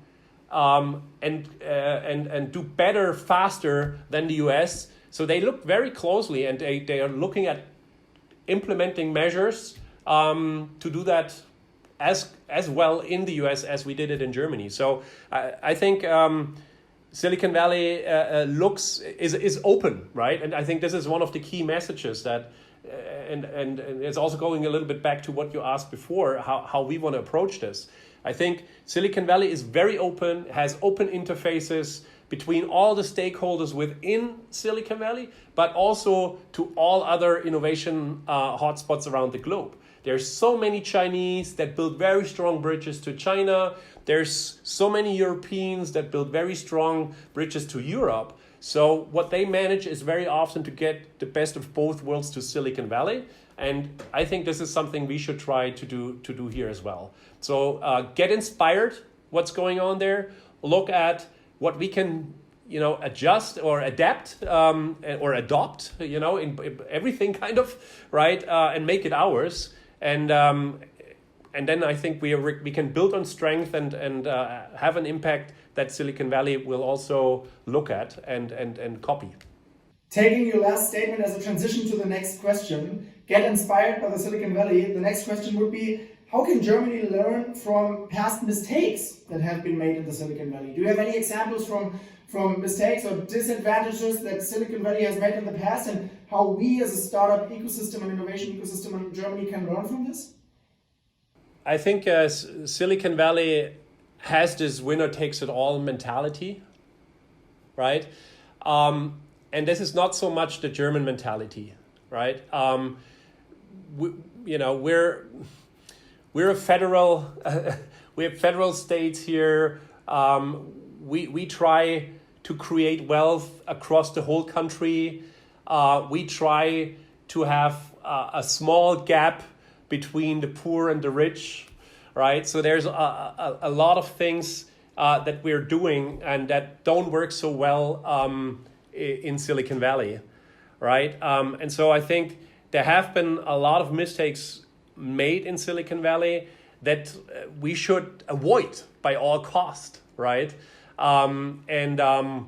and do better, faster than the US. So they look very closely, and they are looking at implementing measures to do that as well in the US as we did it in Germany. So I think Silicon Valley is open, right? And I think this is one of the key messages that, and it's also going a little bit back to what you asked before, how we want to approach this. I think Silicon Valley is very open, has open interfaces between all the stakeholders within Silicon Valley, but also to all other innovation hotspots around the globe. There's so many Chinese that build very strong bridges to China. There's so many Europeans that build very strong bridges to Europe. So what they manage is very often to get the best of both worlds to Silicon Valley. And I think this is something we should try to do here as well. So get inspired what's going on there. Look at what we can, adjust or adapt or adopt, in everything kind of, right, and make it ours. And then I think we can build on strength and have an impact that Silicon Valley will also look at and copy. Taking your last statement as a transition to the next question, get inspired by the Silicon Valley. The next question would be, how can Germany learn from past mistakes that have been made in the Silicon Valley? Do you have any examples from mistakes or disadvantages that Silicon Valley has made in the past, and how we as a startup ecosystem and innovation ecosystem in Germany can learn from this? I think Silicon Valley has this winner takes it all mentality, right? And this is not so much the German mentality, right? We're a federal, we have federal states here. We try to create wealth across the whole country. We try to have a small gap between the poor and the rich, right? So there's a lot of things that we're doing and that don't work so well in Silicon Valley, right? And so I think there have been a lot of mistakes made in Silicon Valley that we should avoid by all cost, right? I'm not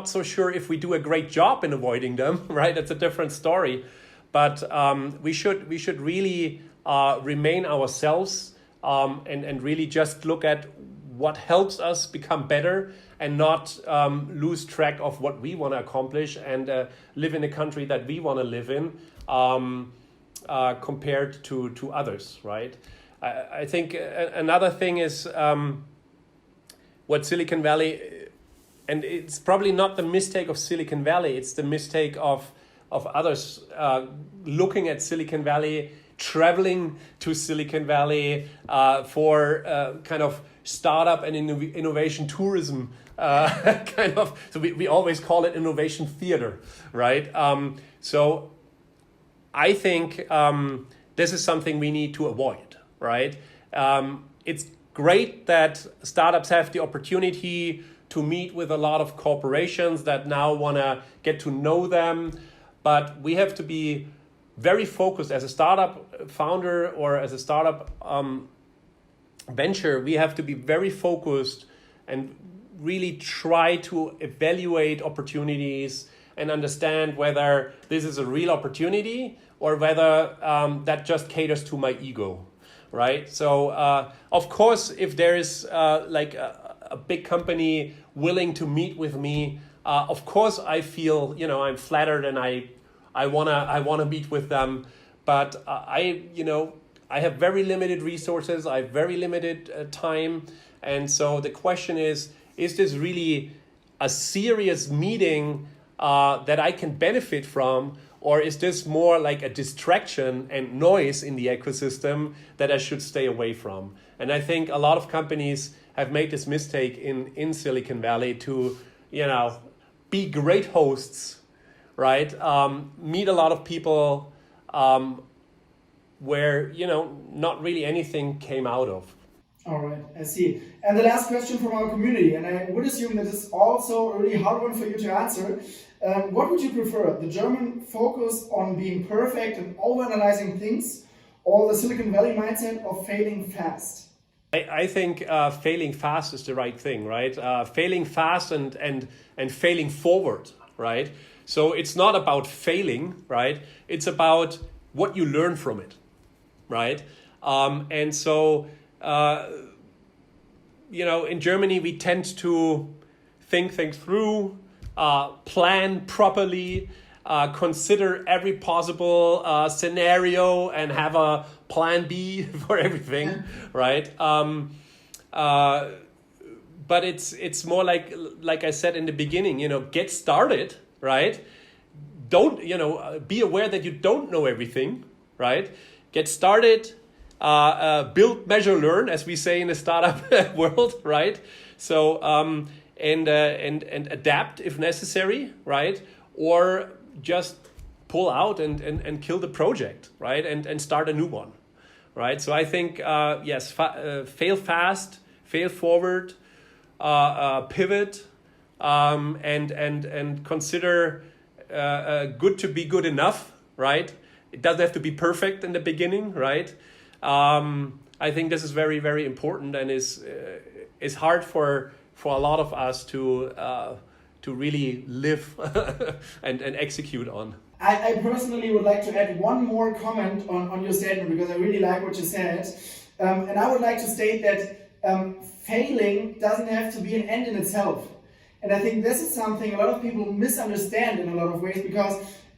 so sure if we do a great job in avoiding them, right? That's a different story. But we should really remain ourselves and really just look at what helps us become better and not lose track of what we want to accomplish and live in a country that we want to live in compared to others, right? I think another thing is what Silicon Valley, and it's probably not the mistake of Silicon Valley, it's the mistake of others looking at Silicon Valley, traveling to Silicon Valley for kind of startup and innovation tourism, kind of. So we always call it innovation theater, right? So I think this is something we need to avoid, right? It's great that startups have the opportunity to meet with a lot of corporations that now want to get to know them. But we have to be very focused as a startup founder or as a startup venture. We have to be very focused and really try to evaluate opportunities and understand whether this is a real opportunity or whether that just caters to my ego, right? So, of course, if there is like a big company willing to meet with me, of course, I feel, I'm flattered and I wanna meet with them, but I have very limited resources. I have very limited time, and so the question is this really a serious meeting that I can benefit from, or is this more like a distraction and noise in the ecosystem that I should stay away from? And I think a lot of companies have made this mistake in Silicon Valley to, be great hosts, right? Meet a lot of people where, not really anything came out of. All right, I see. And the last question from our community, and I would assume that this is also a really hard one for you to answer. What would you prefer, the German focus on being perfect and overanalyzing things, or the Silicon Valley mindset of failing fast? I think failing fast is the right thing, right? Failing fast and failing forward, right? So it's not about failing, right? It's about what you learn from it, right? And so, in Germany, we tend to think things through, plan properly, consider every possible scenario and have a plan B for everything, right? But it's more like I said in the beginning, get started, right? Don't, be aware that you don't know everything, right? Get started, build, measure, learn, as we say in the startup world, right? So, and adapt if necessary, right? Or just pull out and kill the project, right? And start a new one, right? So I think, yes, fail fast, fail forward, pivot, and consider good to be good enough, right? It doesn't have to be perfect in the beginning, right? I think this is very, very important and is hard for a lot of us to to really live and execute on. I personally would like to add one more comment on your statement, because I really like what you said. And I would like to state that failing doesn't have to be an end in itself. And I think this is something a lot of people misunderstand in a lot of ways, because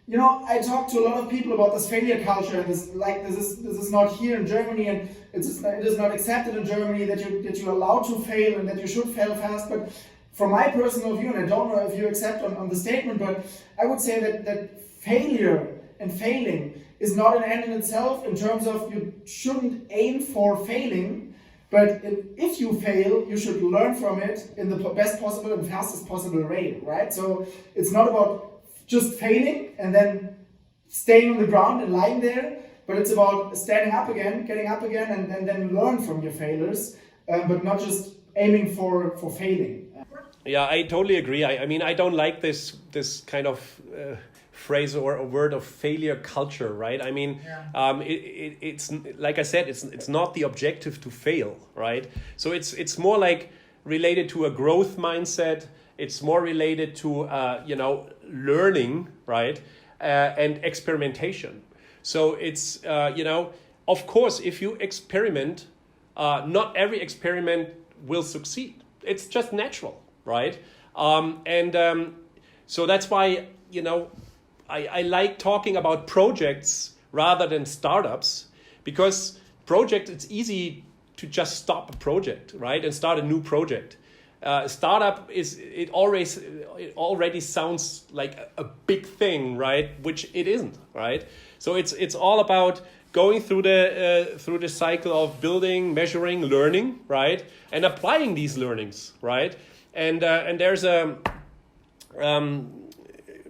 I talk to a lot of people about this failure culture, and this is not here in Germany, and it is not accepted in Germany that you're allowed to fail and that you should fail fast. But from my personal view, and I don't know if you accept on the statement, but I would say that failure and failing is not an end in itself, in terms of you shouldn't aim for failing, but if you fail, you should learn from it in the best possible and fastest possible way, right? So it's not about just failing and then staying on the ground and lying there, but it's about standing up again, getting up again, and then learn from your failures, but not just aiming for failing. Yeah, I totally agree. I mean, I don't like this kind of phrase or a word of failure culture, right? I mean, it's like I said, it's not the objective to fail, right? So it's more like related to a growth mindset. It's more related to learning, right, and experimentation. So it's of course, if you experiment, not every experiment will succeed. It's just natural, right? So that's why I like talking about projects rather than startups, because project, it's easy to just stop a project, right, and start a new project. Startup it already sounds like a big thing, right? Which it isn't, right? So it's all about going through the cycle of building, measuring, learning, right, and applying these learnings, right? And there's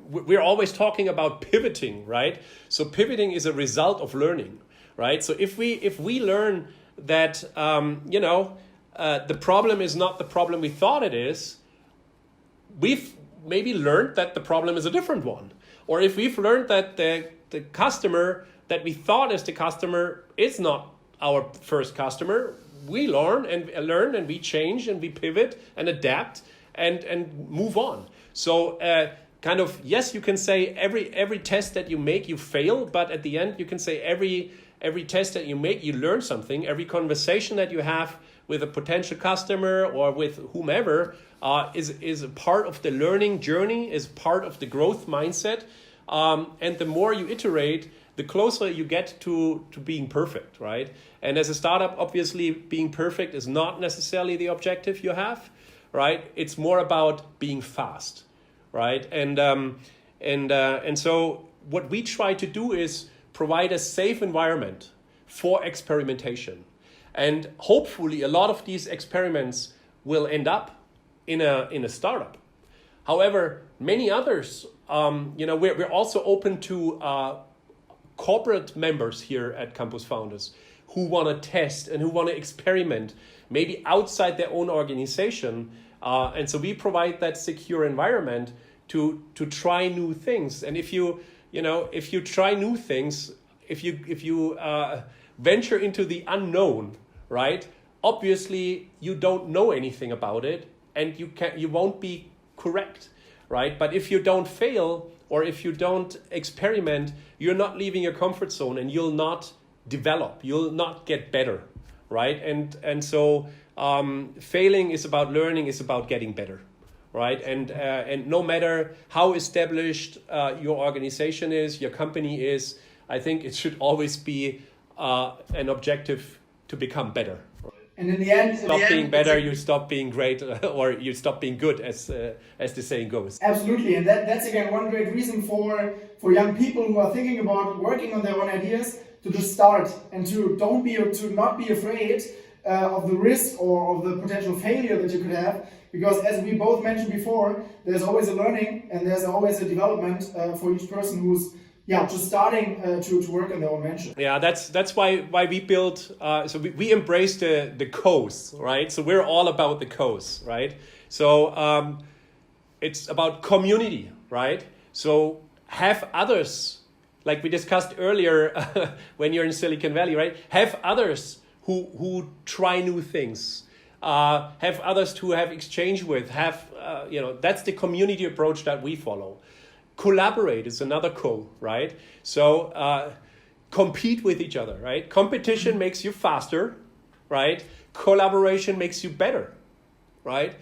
we're always talking about pivoting, right? So pivoting is a result of learning, right? So if we learn that the problem is not the problem we thought it is, we've maybe learned that the problem is a different one. Or if we've learned that the customer that we thought is the customer is not our first customer, we learn and we change and we pivot and adapt and move on. So kind of, yes, you can say every test that you make, you fail, but at the end you can say every test that you make, you learn something. Every conversation that you have with a potential customer or with whomever is a part of the learning journey, is part of the growth mindset. And the more you iterate, the closer you get to being perfect, right? And as a startup, obviously, being perfect is not necessarily the objective you have, right? It's more about being fast, right? And so what we try to do is provide a safe environment for experimentation. And hopefully a lot of these experiments will end up in a startup. However, many others, we're also open to corporate members here at Campus Founders who want to test and who want to experiment, maybe outside their own organization. And so we provide that secure environment to try new things. And if you try new things, if you venture into the unknown, right? Obviously, you don't know anything about it, and you won't be correct, right? But if you don't fail or if you don't experiment, you're not leaving your comfort zone, and you'll not develop. You'll not get better, right? And so failing is about learning, is about getting better, right? And no matter how established your organization is, your company is, I think it should always be an objective to become better. And in the end, being better, you stop being great, or you stop being good, as the saying goes. Absolutely, and that's again one great reason for young people who are thinking about working on their own ideas to just start and to not be afraid of the risk or of the potential failure that you could have, because as we both mentioned before, there's always a learning and there's always a development for each person who's just starting to work on their own venture. Yeah, that's why we built. So we embrace the coast, right? So we're all about the coast, right? So it's about community, right? So have others, like we discussed earlier, when you're in Silicon Valley, right? Have others who try new things. have others to have exchange with, that's the community approach that we follow. Collaborate is another co, right? So compete with each other, right? Competition makes you faster, right? Collaboration makes you better, right?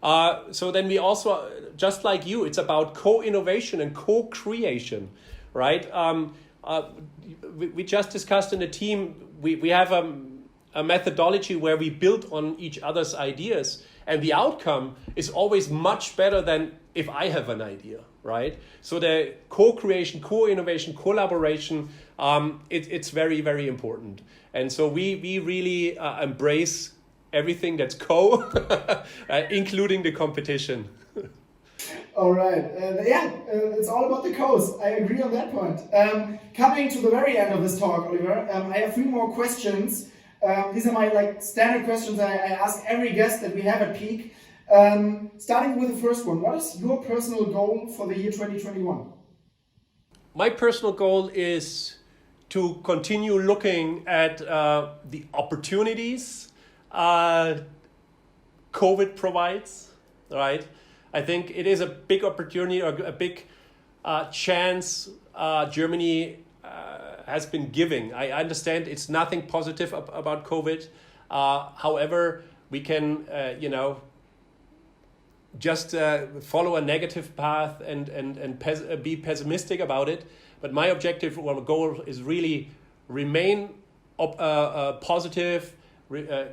So then we also, just like you, it's about co-innovation and co-creation, right? We just discussed in the team, we have a methodology where we build on each other's ideas, and the outcome is always much better than if I have an idea, right? So the co-creation, co-innovation, collaboration, it's very, very important. And so we really embrace everything that's co, including the competition. All right. It's all about the codes. I agree on that point. Coming to the very end of this talk, Oliver, I have 3 more questions. These are my standard questions I ask every guest that we have at Peak. Starting with the first one, what is your personal goal for the year 2021? My personal goal is to continue looking at the opportunities COVID provides, right? I think it is a big opportunity or a big chance Germany has been giving. I understand it's nothing positive about COVID. However, we can, just follow a negative path and be pessimistic about it. But my objective or goal is really remain positive,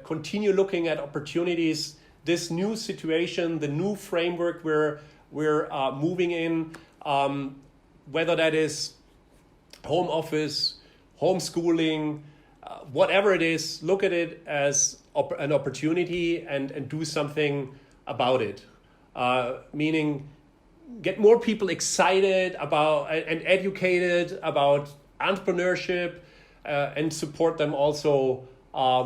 continue looking at opportunities. This new situation, the new framework we're moving in, whether that is home office, homeschooling, whatever it is, look at it as an opportunity and do something about it. Meaning get more people excited about and educated about entrepreneurship and support them also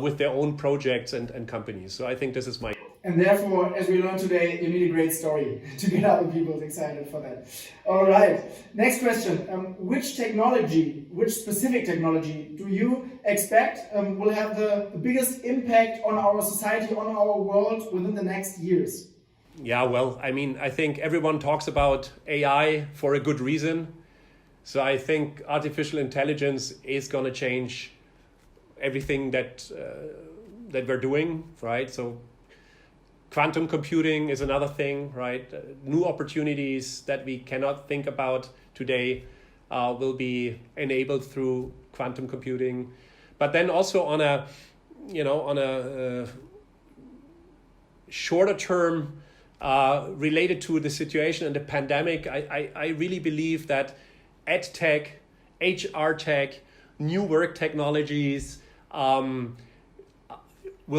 with their own projects and companies. So I think this is my... And therefore, as we learned today, you need a great story to get other people excited for that. All right. Next question. Which specific technology do you expect will have the biggest impact on our society, on our world within the next years? Yeah, well, I think everyone talks about AI for a good reason. So I think artificial intelligence is going to change everything that we're doing, right? So quantum computing is another thing, right? New opportunities that we cannot think about today will be enabled through quantum computing. But then also on a shorter term, related to the situation and the pandemic, I really believe that ed tech, HR tech, new work technologies will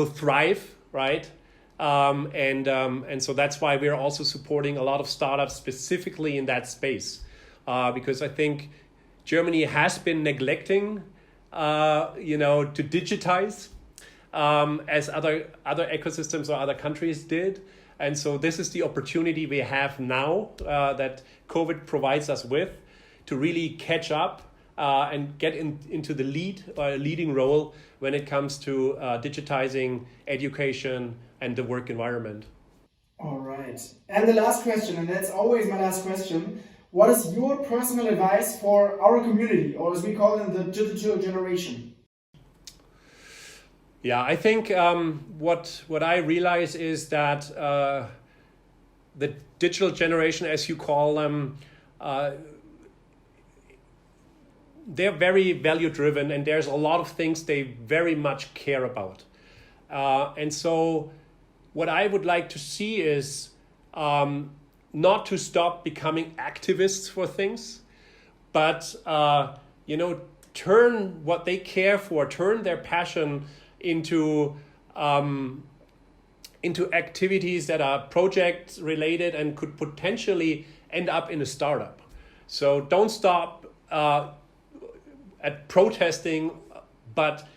thrive, right? And so that's why we're also supporting a lot of startups specifically in that space, because I think Germany has been neglecting, to digitize as other ecosystems or other countries did. And so this is the opportunity we have now that COVID provides us with to really catch up and get into the leading role when it comes to digitizing education and the work environment. All right. And the last question, and that's always my last question. What is your personal advice for our community, or as we call them, the digital generation? Yeah, I think what I realize is that the digital generation, as you call them, they're very value driven, and there's a lot of things they very much care about. And so what I would like to see is not to stop becoming activists for things, but turn what they care for, turn their passion into activities that are project related and could potentially end up in a startup. So don't stop at protesting, but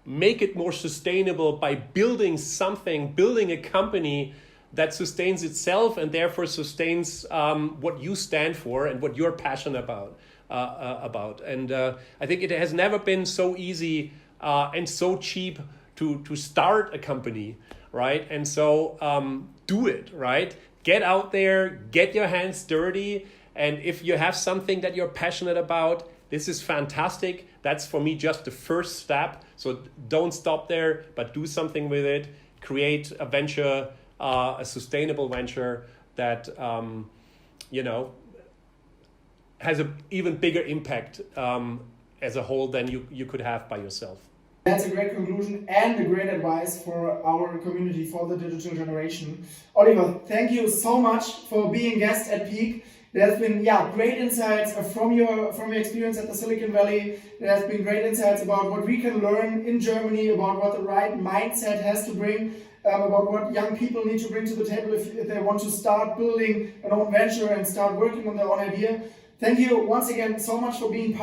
make it more sustainable by building a company that sustains itself and therefore sustains what you stand for and what you're passionate about. And I think it has never been so easy and so cheap to start a company, right? And so do it, right? Get out there, get your hands dirty. And if you have something that you're passionate about, this is fantastic. That's for me just the first step. So don't stop there, but do something with it. Create a venture, a sustainable venture that, has an even bigger impact as a whole than you could have by yourself. That's a great conclusion and a great advice for our community, for the digital generation. Oliver, thank you so much for being guest at Peak. There's been great insights from your experience at the Silicon Valley. There's been great insights about what we can learn in Germany, about what the right mindset has to bring, about what young people need to bring to the table if they want to start building an own venture and start working on their own idea. Thank you once again so much for being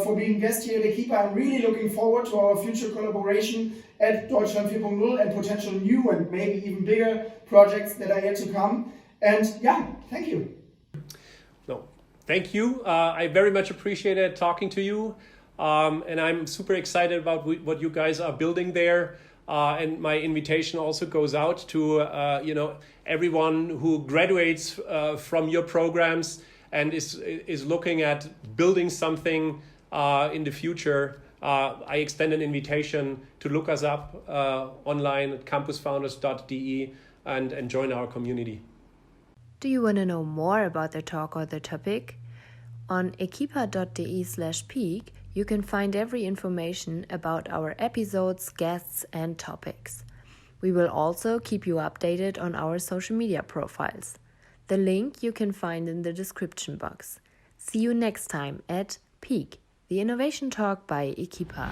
for being guest here at ekipa. I'm really looking forward to our future collaboration at Deutschland 4.0 and potential new and maybe even bigger projects that are yet to come. And thank you. No, thank you. I very much appreciated talking to you. And I'm super excited about what you guys are building there. And my invitation also goes out to everyone who graduates from your programs and is looking at building something in the future. I extend an invitation to look us up online at campusfounders.de and join our community. Do you want to know more about the talk or the topic? On ekipa.de/peak, you can find every information about our episodes, guests, and topics. We will also keep you updated on our social media profiles. The link you can find in the description box. See you next time at Peak, the innovation talk by ekipa.